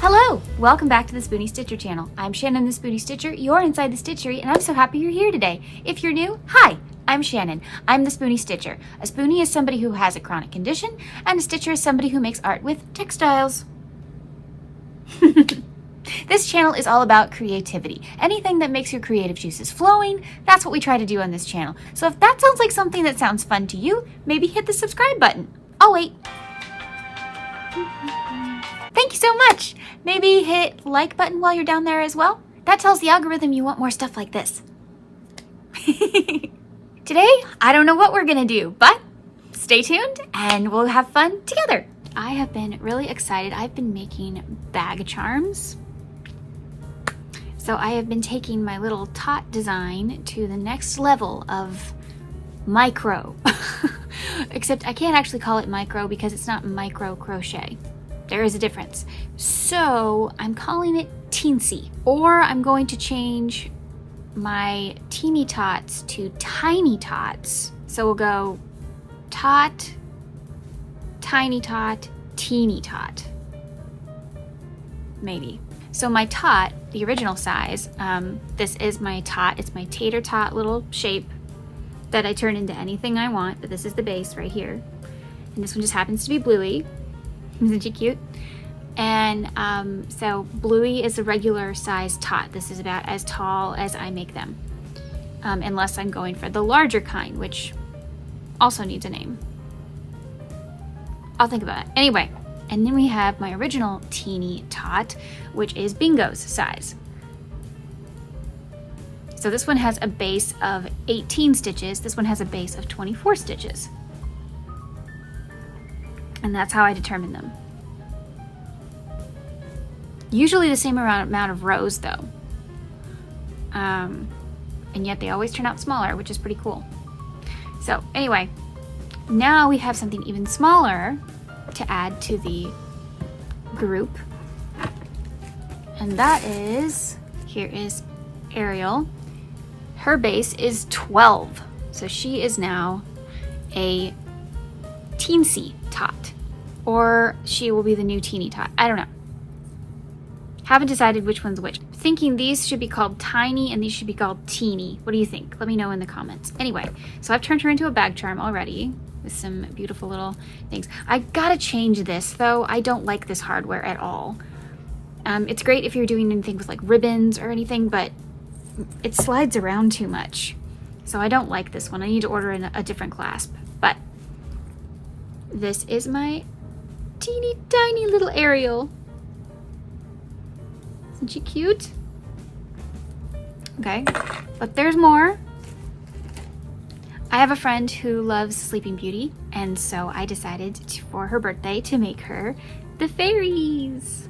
Hello! Welcome back to the Spoonie Stitcher channel. I'm Shannon the Spoonie Stitcher, you're inside the Stitchery, and I'm so happy you're here today. If you're new, hi! I'm Shannon. I'm the Spoonie Stitcher. A Spoonie is somebody who has a chronic condition, and a Stitcher is somebody who makes art with textiles. This channel is all about creativity. Anything that makes your creative juices flowing, that's what we try to do on this channel. So if that sounds like something that sounds fun to you, maybe hit the subscribe button. Oh wait. Thank you so much. Maybe hit like button while you're down there as well. That tells the algorithm you want more stuff like this. Today, I don't know what we're gonna do, but stay tuned and we'll have fun together. I have been really excited. I've been making bag charms. So I have been taking my little tot design to the next level of micro. Except I can't actually call it micro because it's not micro crochet. There is a difference. So I'm calling it teensy, or I'm going to change my teeny tots to tiny tots. So we'll go tot, tiny tot, teeny tot. Maybe. So my tot, the original size, this is my tot. It's my tater tot little shape that I turn into anything I want, but this is the base right here. And this one just happens to be bluey. Isn't she cute? And so bluey is a regular size tot. This is about as tall as I make them. Unless I'm going for the larger kind, which also needs a name. I'll think about it. Anyway, and then we have my original teeny tot, which is Bingo's size. So this one has a base of 18 stitches. This one has a base of 24 stitches. And that's how I determine them. Usually the same amount of rows though. And yet they always turn out smaller, which is pretty cool. So anyway, now we have something even smaller to add to the group. And that is, here is Ariel. Her base is 12. So she is now a teensy tot, or she will be the new teeny tot. I don't know. Haven't decided which one's which. Thinking these should be called tiny and these should be called teeny. What do you think? Let me know in the comments. Anyway, so I've turned her into a bag charm already with some beautiful little things. I gotta change this though. I don't like this hardware at all. It's great if you're doing anything with like ribbons or anything, but it slides around too much. So I don't like this one. I need to order in a different clasp. But this is my teeny tiny little Ariel. Isn't she cute? Okay, but there's more. I have a friend who loves Sleeping Beauty, and so I decided for her birthday to make her the fairies.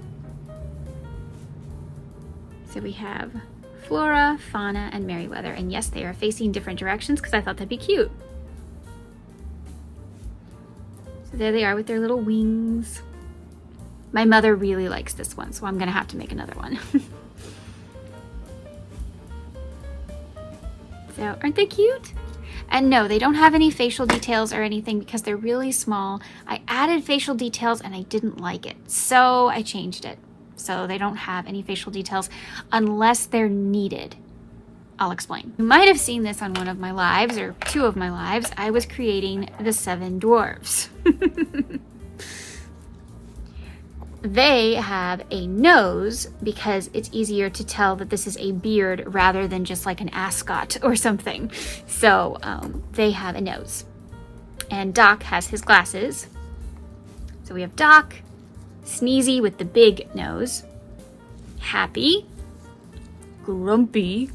So we have Flora, Fauna, and Merryweather, and yes, they are facing different directions because I thought that'd be cute. So there they are with their little wings. My mother really likes this one, so I'm gonna have to make another one. So, aren't they cute? And no, they don't have any facial details or anything because they're really small. I added facial details and I didn't like it, so I changed it. So they don't have any facial details unless they're needed. I'll explain. You might have seen this on one of my lives, or two of my lives. I was creating the 7 dwarves. They have a nose because it's easier to tell that this is a beard rather than just like an ascot or something. So they have a nose. And Doc has his glasses. So we have Doc, Sneezy with the big nose, Happy, Grumpy,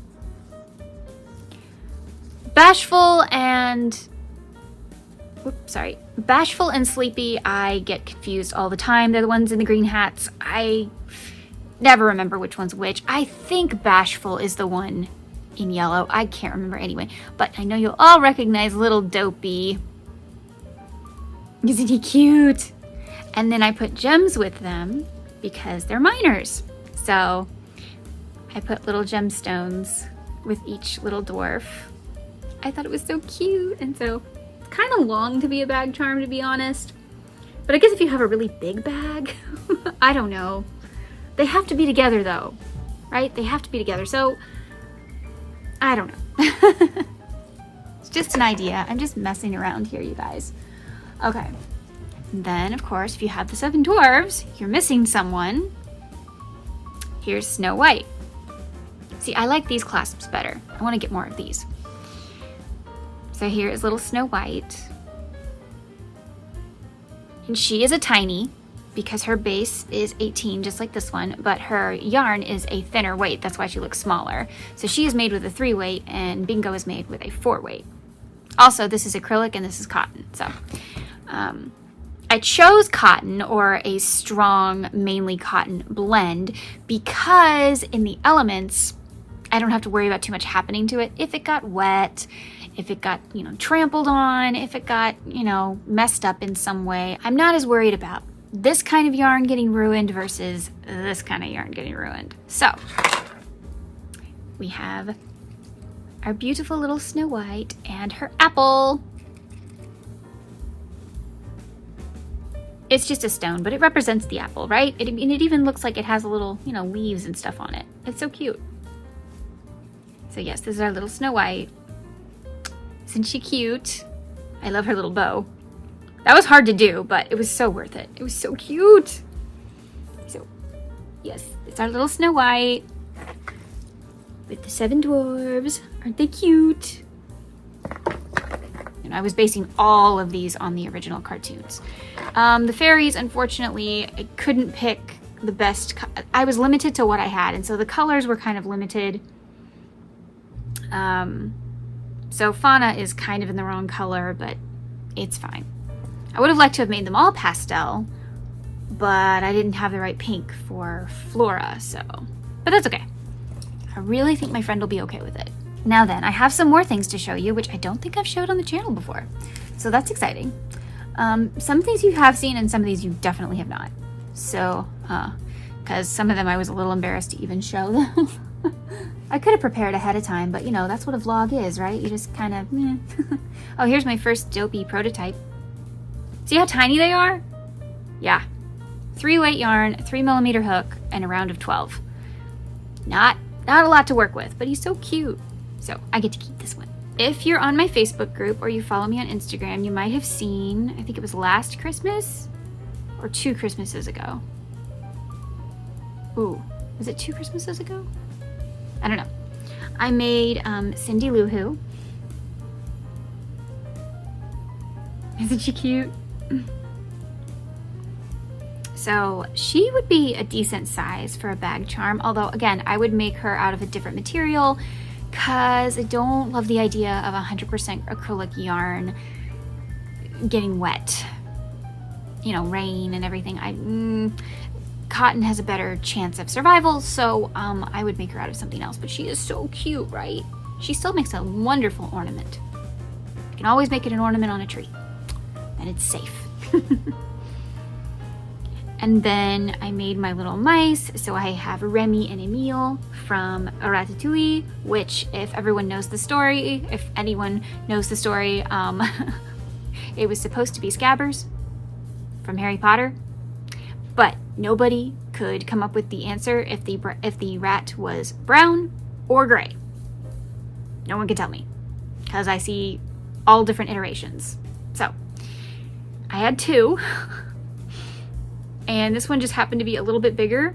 Bashful and... Bashful and Sleepy, I get confused all the time. They're the ones in the green hats. I never remember which one's which. I think Bashful is the one in yellow. I can't remember anyway. But I know you'll all recognize little Dopey. Isn't he cute? And then I put gems with them because they're minors. So I put little gemstones with each little dwarf. I thought it was so cute, and so kind of long to be a bag charm, to be honest. But I guess if you have a really big bag, I don't know. They have to be together though, right? They have to be together. So, I don't know. It's just an idea. I'm just messing around here, you guys. Okay. And then, of course, if you have the 7 dwarves, you're missing someone. Here's Snow White. See, I like these clasps better. I want to get more of these. So here is little Snow White. And she is a tiny because her base is 18, just like this one, but her yarn is a thinner weight. That's why she looks smaller. So she is made with a 3 weight and Bingo is made with a 4 weight. Also, this is acrylic and this is cotton. So I chose cotton or a strong, mainly cotton blend because in the elements, I don't have to worry about too much happening to it. If it got wet, if it got, trampled on, if it got, messed up in some way, I'm not as worried about this kind of yarn getting ruined versus this kind of yarn getting ruined. So we have our beautiful little Snow White and her apple. It's just a stone, but it represents the apple, right? It even looks like it has a little, leaves and stuff on it. It's so cute. So yes, this is our little Snow White. Isn't she cute? I love her little bow. That was hard to do, but it was so worth it. It was so cute. So yes, it's our little Snow White with the 7 dwarves. Aren't they cute? And I was basing all of these on the original cartoons. The fairies, unfortunately, I couldn't pick the best. I was limited to what I had, and so the colors were kind of limited. So Fauna is kind of in the wrong color, but it's fine. I would have liked to have made them all pastel, but I didn't have the right pink for Flora, so. But that's okay. I really think my friend will be okay with it. Now then, I have some more things to show you, which I don't think I've showed on the channel before. So that's exciting. Some things you have seen and some of these you definitely have not. So, because some of them I was a little embarrassed to even show them. I could have prepared ahead of time, but that's what a vlog is, right? You just kind of, Oh, here's my first Dopey prototype. See how tiny they are? Yeah. 3 weight yarn, 3mm hook, and a round of 12. Not a lot to work with, but he's so cute. So I get to keep this one. If you're on my Facebook group or you follow me on Instagram, you might have seen, I think it was last Christmas or 2 Christmases ago. Ooh, was it 2 Christmases ago? I don't know. I made Cindy Lou Who. Isn't she cute? So she would be a decent size for a bag charm, although again, I would make her out of a different material because I don't love the idea of 100% acrylic yarn getting wet. Rain and everything. Cotton has a better chance of survival, so I would make her out of something else, but she is so cute, right? She still makes a wonderful ornament. You can always make it an ornament on a tree, and it's safe. And then I made my little mice, so I have Remy and Emile from Ratatouille, which if everyone knows the story, if anyone knows the story, it was supposed to be Scabbers from Harry Potter, but nobody could come up with the answer if the rat was brown or gray. No one could tell me, because I see all different iterations. So I had 2, and this one just happened to be a little bit bigger,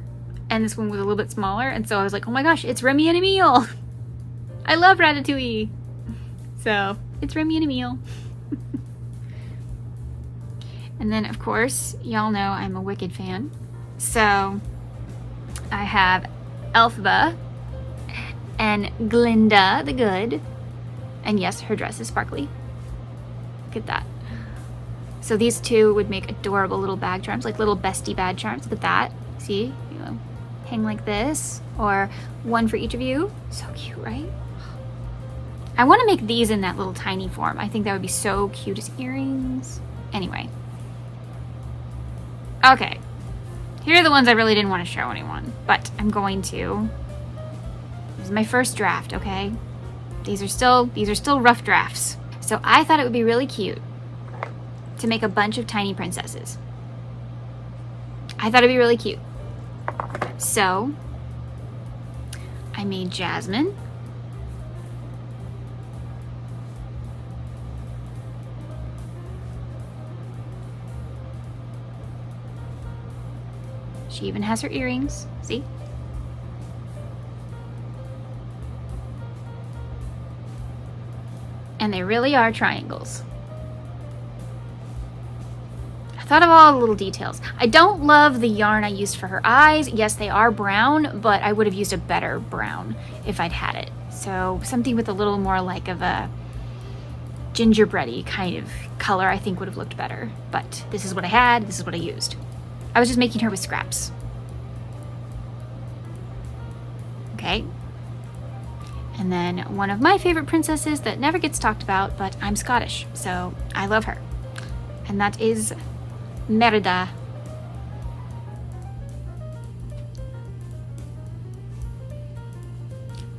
and this one was a little bit smaller, and so I was like, oh my gosh, it's Remy and Emile. I love Ratatouille. So it's Remy and Emile. And then, of course, y'all know I'm a Wicked fan. So I have Elphaba and Glinda the Good. And yes, her dress is sparkly. Look at that. So these 2 would make adorable little bag charms, like little bestie bag charms. Look at that. See? Hang like this. Or one for each of you. So cute, right? I want to make these in that little tiny form. I think that would be so cute as earrings. Anyway. Okay, here are the ones I really didn't want to show anyone, but I'm going to. This is my first draft, okay? These are still rough drafts. So I thought it would be really cute to make a bunch of tiny princesses. I thought it'd be really cute. So I made Jasmine. She even has her earrings, see? And they really are triangles. I thought of all the little details. I don't love the yarn I used for her eyes. Yes, they are brown, but I would have used a better brown if I'd had it. So something with a little more like of a gingerbready kind of color I think would have looked better. But this is what I had, this is what I used. I was just making her with scraps. Okay. And then one of my favorite princesses that never gets talked about, but I'm Scottish, so I love her. And that is Merida.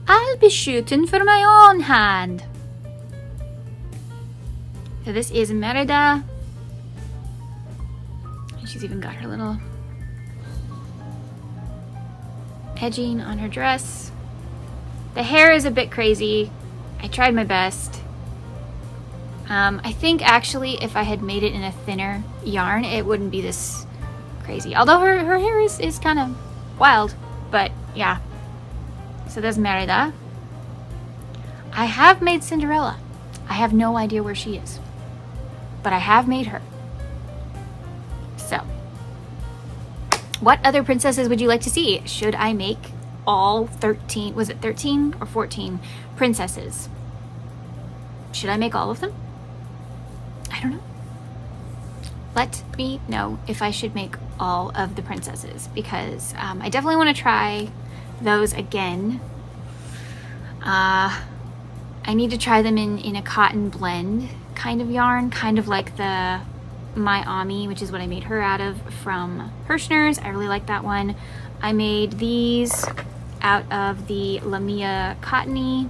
I'll be shooting for my own hand. So this is Merida. And she's even got her little edging on her dress. The hair is a bit crazy. I tried my best. I think actually if I had made it in a thinner yarn, it wouldn't be this crazy. Although her hair is kind of wild, but yeah. So there's Merida. I have made Cinderella. I have no idea where she is, but I have made her. So, what other princesses would you like to see? Should I make all 13, was it 13 or 14 princesses? Should I make all of them? I don't know. Let me know if I should make all of the princesses, because I definitely want to try those again. I need to try them in a cotton blend kind of yarn, kind of like the My Ami, which is what I made her out of from Hirschner's. I really like that one. I made these out of the Lamia Cottony,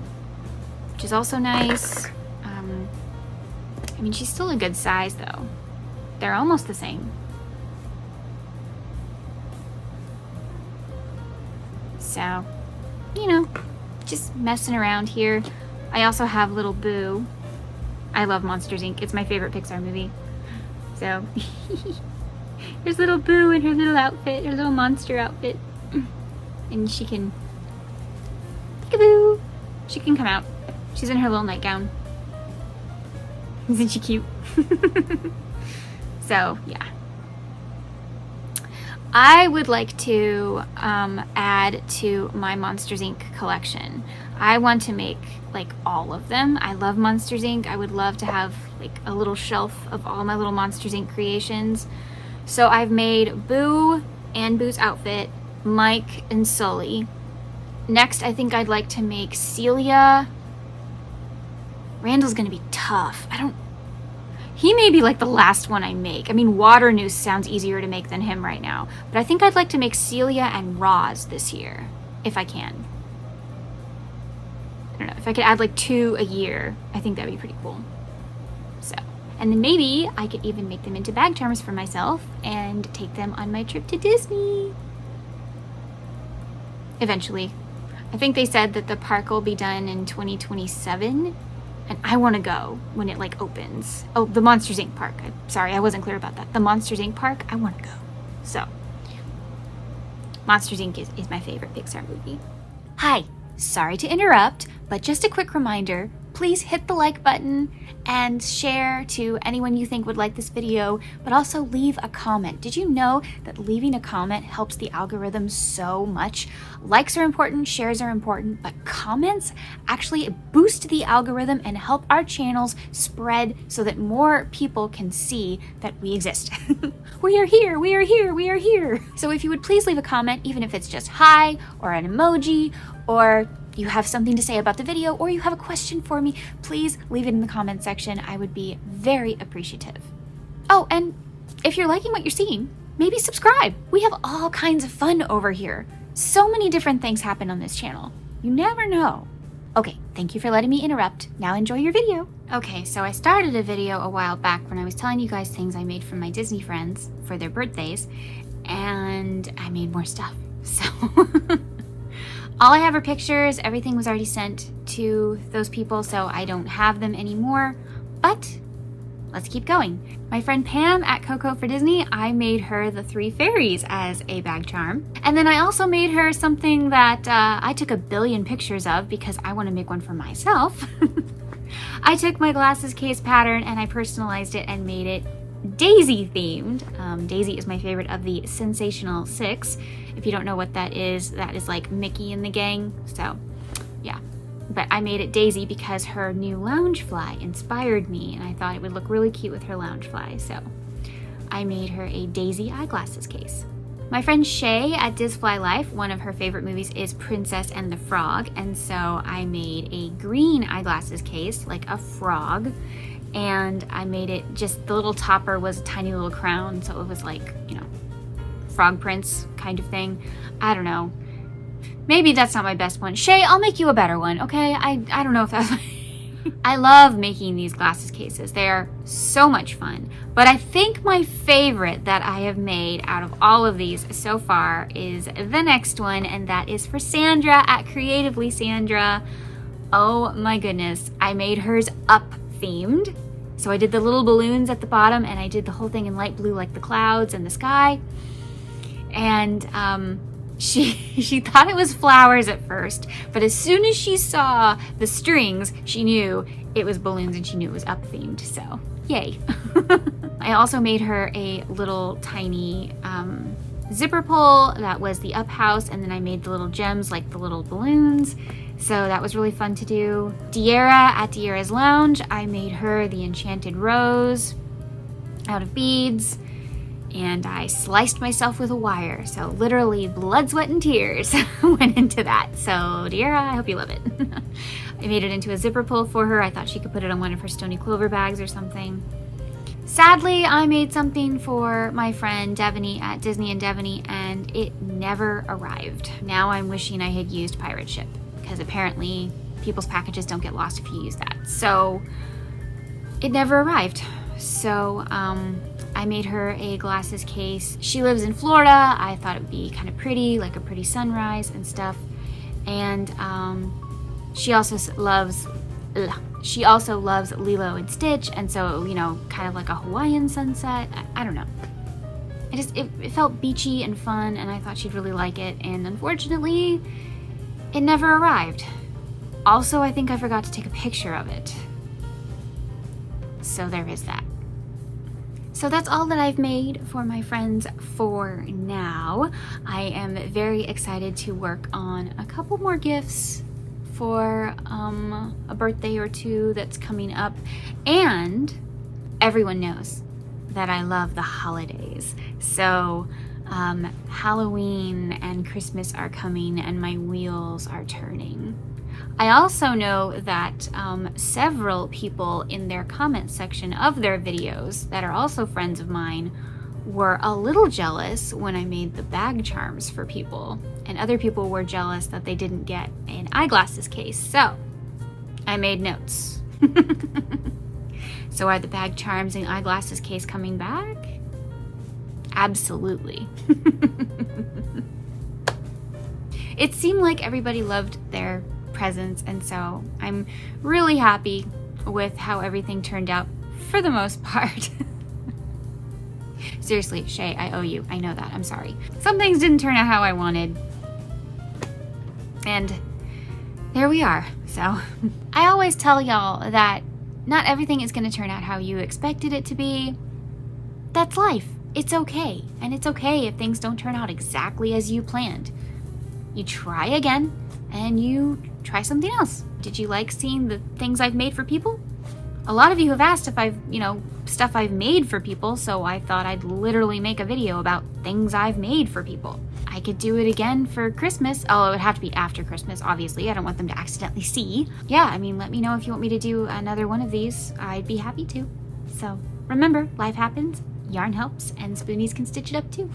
which is also nice. I mean, she's still a good size though. They're almost the same. So, you know, just messing around here. I also have little Boo. I love Monsters, Inc. It's my favorite Pixar movie. So, there's little Boo in her little outfit, her little monster outfit. And she can, peekaboo, she can come out. She's in her little nightgown. Isn't she cute? So, yeah. I would like to add to my Monsters, Inc. collection. I want to make like all of them. I love Monsters, Inc. I would love to have like a little shelf of all my little Monsters, Inc. creations. So I've made Boo and Boo's outfit, Mike and Sully. Next, I think I'd like to make Celia. Randall's gonna be tough. He may be like the last one I make. I mean, Water Noose sounds easier to make than him right now. But I think I'd like to make Celia and Roz this year, if I can. I don't know, if I could add like 2 a year, I think that'd be pretty cool. So, and then maybe I could even make them into bag charms for myself and take them on my trip to Disney. Eventually. I think they said that the park will be done in 2027. And I want to go when it like opens. Oh, the Monsters, Inc. park. Sorry, I wasn't clear about that. The Monsters, Inc. park, I want to go. So, Monsters, Inc. is my favorite Pixar movie. Hi, sorry to interrupt, but just a quick reminder, please hit the like button and share to anyone you think would like this video, but also leave a comment. Did you know that leaving a comment helps the algorithm so much? Likes are important, shares are important, but comments actually boost the algorithm and help our channels spread so that more people can see that we exist. We are here, we are here, we are here. So if you would please leave a comment, even if it's just hi or an emoji, or you have something to say about the video, or you have a question for me, please leave it in the comment section. I would be very appreciative. Oh, and if you're liking what you're seeing, maybe subscribe. We have all kinds of fun over here. So many different things happen on this channel. You never know. Okay, thank you for letting me interrupt. Now enjoy your video. Okay, so I started a video a while back when I was telling you guys things I made from my Disney friends for their birthdays, and I made more stuff. So all I have are pictures. Everything was already sent to those people, so I don't have them anymore. But let's keep going. My friend Pam at Coco for Disney, I made her the 3 fairies as a bag charm. And then I also made her something that I took a billion pictures of because I want to make one for myself. I took my glasses case pattern and I personalized it and made it Daisy themed. Daisy is my favorite of the Sensational 6. If you don't know what that is like Mickey and the gang. So yeah, but I made it Daisy because her new lounge fly inspired me and I thought it would look really cute with her lounge fly. So I made her a Daisy eyeglasses case. My friend Shay at Disfly Life, one of her favorite movies is Princess and the Frog, and so I made a green eyeglasses case, like a frog, and I made it just, the little topper was a tiny little crown, so it was like, you know, frog prince kind of thing. I don't know. Maybe that's not my best one. Shay, I'll make you a better one, okay? I don't know if that's... I love making these glasses cases. They are so much fun. But I think my favorite that I have made out of all of these so far is the next one, and that is for Sandra at Creatively Sandra. Oh my goodness. I made hers up themed. So I did the little balloons at the bottom and I did the whole thing in light blue like the clouds and the sky. And she thought it was flowers at first, but as soon as she saw the strings, she knew it was balloons and she knew it was up themed, so yay. I also made her a little tiny zipper pull that was the up house, and then I made the little gems like the little balloons, so that was really fun to do. Diera at Diera's Lounge, I made her the enchanted rose out of beads. And I sliced myself with a wire, so literally blood, sweat, and tears went into that. So, Diera, I hope you love it. I made it into a zipper pull for her. I thought she could put it on one of her Stony Clover bags or something. Sadly, I made something for my friend Devaney at Disney and Devaney, and it never arrived. Now I'm wishing I had used Pirate Ship, because apparently people's packages don't get lost if you use that. So, it never arrived. So, I made her a glasses case. She lives in Florida. I thought it would be kind of pretty, like a pretty sunrise and stuff. And she also loves Lilo and Stitch, and so, you know, kind of like a Hawaiian sunset. I don't know. It felt beachy and fun, and I thought she'd really like it. And unfortunately, it never arrived. Also, I think I forgot to take a picture of it. So there is that. So that's all that I've made for my friends for now. I am very excited to work on a couple more gifts for a birthday or two that's coming up. And everyone knows that I love the holidays. So Halloween and Christmas are coming and my wheels are turning. I also know that several people in their comment section of their videos that are also friends of mine were a little jealous when I made the bag charms for people, and other people were jealous that they didn't get an eyeglasses case. So I made notes. So are the bag charms and eyeglasses case coming back? Absolutely. It seemed like everybody loved their presents, and so I'm really happy with how everything turned out for the most part. Seriously, Shay, I owe you. I know that. I'm sorry. Some things didn't turn out how I wanted. And there we are. So I always tell y'all that not everything is going to turn out how you expected it to be. That's life. It's okay. And it's okay if things don't turn out exactly as you planned. You try again and you try something else. Did you like seeing the things I've made for people? A lot of you have asked if I've, stuff I've made for people, so I thought I'd literally make a video about things I've made for people. I could do it again for Christmas, although it would have to be after Christmas, obviously. I don't want them to accidentally see. Yeah, let me know if you want me to do another one of these. I'd be happy to. So remember, life happens, yarn helps, and spoonies can stitch it up too.